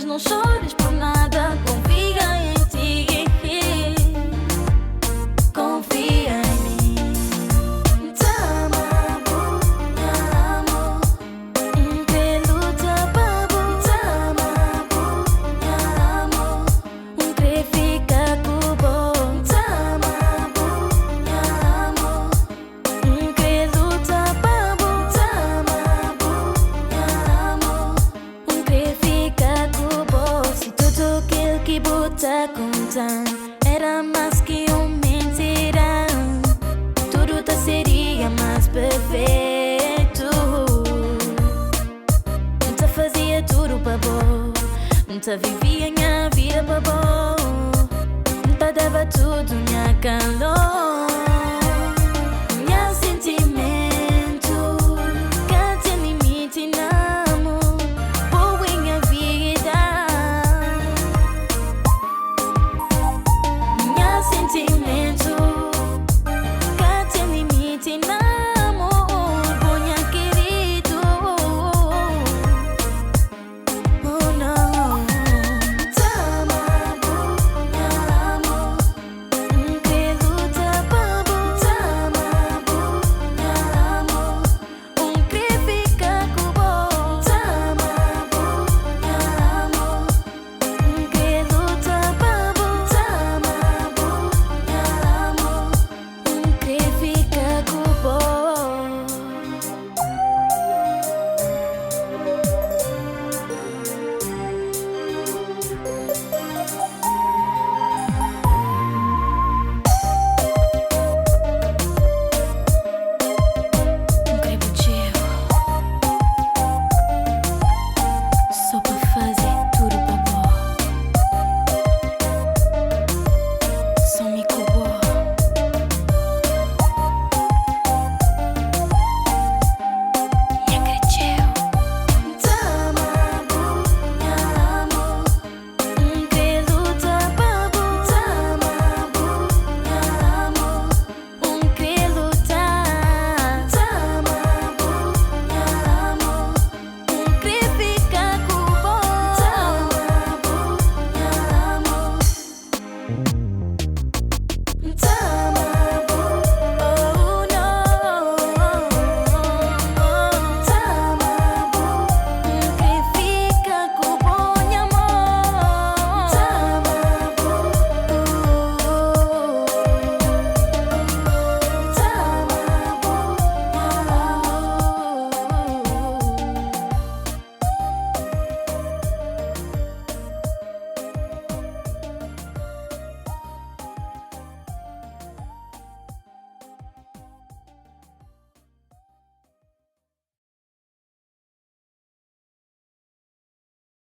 não chores por nada. Confia em ti, confia em mim. Amabo, amor, que luta babo. Amabo, amor, que fica cubo. Amabo, amor, que luta babo. Amabo, amor, que fica cubo. Se tudo aquilo que bota contando era mais que mentira, tudo tá seria mais perfeito. Nunca fazia tudo pra bom, nunca vivia minha vida pra bom, nunca dava tudo minha calor.